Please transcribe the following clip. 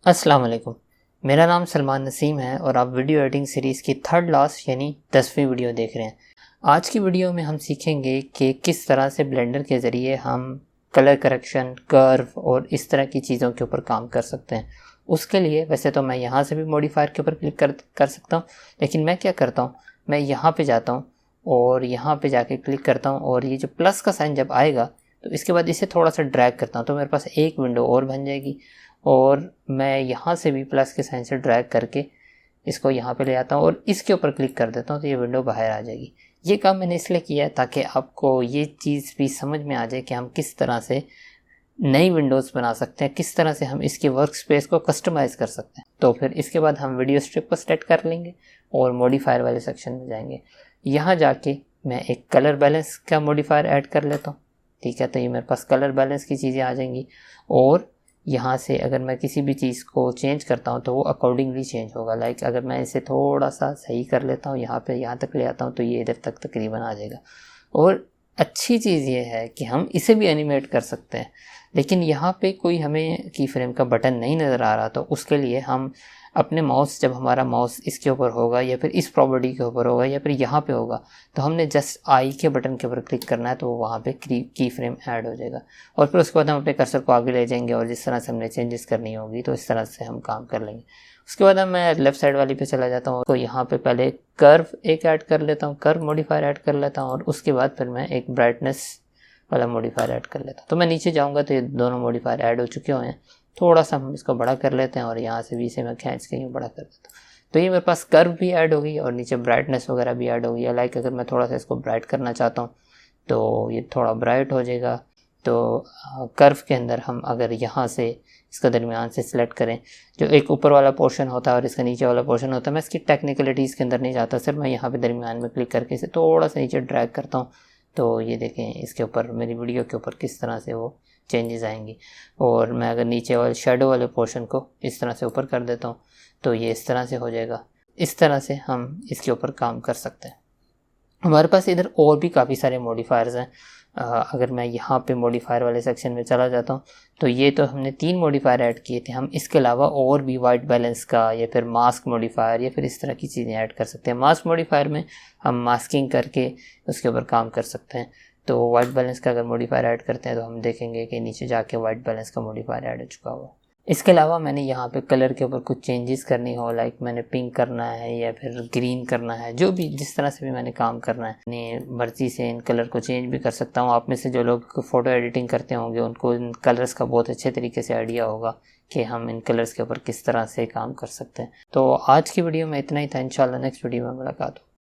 अस्सलाम वालेकुम। मेरा नाम सलमान नसीम है और आप वीडियो एडिटिंग सीरीज़ की थर्ड लास्ट यानी 10वीं वीडियो देख रहे हैं। आज की वीडियो में हम सीखेंगे कि किस तरह से ब्लेंडर के ज़रिए हम कलर करेक्शन, कर्व और इस तरह की चीज़ों के ऊपर काम कर सकते हैं। उसके लिए वैसे तो मैं यहाँ से भी मॉडिफायर के ऊपर क्लिक कर सकता हूँ, लेकिन मैं क्या करता हूँ, मैं यहाँ पे जाता हूँ और यहाँ पे जाके क्लिक करता हूँ और ये जो प्लस का साइन जब आएगा तो इसके बाद इसे थोड़ा सा ड्रैग करता हूँ तो मेरे पास एक विंडो और बन जाएगी। और मैं यहाँ से भी प्लस के साइन से ड्रैग करके इसको यहाँ पे ले आता हूँ और इसके ऊपर क्लिक कर देता हूँ तो ये विंडो बाहर आ जाएगी। ये काम मैंने इसलिए किया है ताकि आपको ये चीज़ भी समझ में आ जाए कि हम किस तरह से नई विंडोज़ बना सकते हैं, किस तरह से हम इसके वर्क स्पेस को कस्टमाइज़ कर सकते हैं। तो फिर इसके बाद हम वीडियो स्ट्रिप को सेलेक्ट कर लेंगे और मॉडिफायर वाले सेक्शन में जाएंगे। यहाँ जाके मैं एक कलर बैलेंस का मॉडिफायर ऐड कर लेता हूँ। ठीक है, तो ये मेरे पास कलर बैलेंस की चीज़ें आ जाएंगी और यहाँ से अगर मैं किसी भी चीज़ को चेंज करता हूँ तो वो अकॉर्डिंगली चेंज होगा। लाइक अगर मैं इसे थोड़ा सा सही कर लेता हूँ, यहाँ पे यहाँ तक ले आता हूँ तो ये इधर तक तकरीबन आ जाएगा। और अच्छी चीज़ ये है कि हम इसे भी एनिमेट कर सकते हैं, लेकिन यहाँ पे कोई हमें की फ्रेम का बटन नहीं नज़र आ रहा तो उसके लिए हम अपने माउस, जब हमारा माउस इसके ऊपर होगा या फिर इस प्रॉपर्टी के ऊपर होगा या फिर यहाँ पे होगा तो हमने जस्ट आई के बटन के ऊपर क्लिक करना है तो वो वहाँ पे की फ्रेम ऐड हो जाएगा। और फिर उसके बाद हम अपने कर्सर को आगे ले जाएंगे और जिस तरह से हमने चेंजेस करनी होगी तो इस तरह से हम काम कर लेंगे। उसके बाद मैं लेफ़्ट साइड वाली पे चला जाता हूँ तो यहाँ पे पहले कर्व एक ऐड कर लेता हूँ, कर्व मॉडिफायर ऐड कर लेता हूँ और उसके बाद फिर मैं एक ब्राइटनेस वाला मॉडिफायर ऐड कर लेता हूँ। तो मैं नीचे जाऊँगा तो ये दोनों मॉडिफायर ऐड हो चुके हुए हैं। थोड़ा सा हम इसको बड़ा कर लेते हैं और यहाँ से भी इसे मैं खींच के यूँ बड़ा कर देता हूँ तो ये मेरे पास कर्व भी ऐड हो गई और नीचे ब्राइटनेस वगैरह भी ऐड हो गई है। लाइक अगर मैं थोड़ा सा इसको ब्राइट करना चाहता हूँ तो ये थोड़ा ब्राइट हो जाएगा। तो कर्व के अंदर हम अगर यहाँ से इसका दरमियान से सिलेक्ट करें, जो एक ऊपर वाला पोर्शन होता है और इसका नीचे वाला पोर्शन होता है, मैं इसकी टेक्निकलिटीज़ के अंदर नहीं जाता, सिर्फ मैं यहाँ पे दरमियान में क्लिक करके इसे थोड़ा सा नीचे ड्रैग करता हूँ तो ये देखें इसके ऊपर मेरी वीडियो के ऊपर किस तरह से वो चेंजेस आएंगी। और मैं अगर नीचे वाले शेडो वाले पोर्शन को इस तरह से ऊपर कर देता हूँ तो ये इस तरह से हो जाएगा। इस तरह से हम इसके ऊपर काम कर सकते हैं। हमारे पास इधर और भी काफ़ी सारे मॉडिफायर्स हैं। अगर मैं यहाँ पे मॉडिफायर वाले सेक्शन में चला जाता हूँ तो ये तो हमने 3 मॉडिफायर ऐड किए थे। हम इसके अलावा और भी वाइट बैलेंस का या फिर मास्क मॉडिफायर या फिर इस तरह की चीज़ें ऐड कर सकते हैं। मास्क मॉडिफायर में हम मास्किंग करके उसके ऊपर काम कर सकते हैं। तो वाइट बैलेंस का अगर मॉडिफायर ऐड करते हैं तो हम देखेंगे कि नीचे जाके वाइट बैलेंस का मॉडिफायर ऐड हो चुका हुआ। इसके अलावा मैंने यहाँ पे कलर के ऊपर कुछ चेंजेस करनी हो, लाइक मैंने पिंक करना है या फिर ग्रीन करना है, जो भी जिस तरह से भी मैंने काम करना है अपनी मर्जी से इन कलर को चेंज भी कर सकता हूँ। आप में से जो लोग फ़ोटो एडिटिंग करते होंगे उनको इन कलर्स का बहुत अच्छे तरीके से आइडिया होगा कि हम इन कलर्स के ऊपर किस तरह से काम कर सकते हैं। तो आज की वीडियो में इतना ही था। इंशाल्लाह नेक्स्ट वीडियो में मुलाकात हो।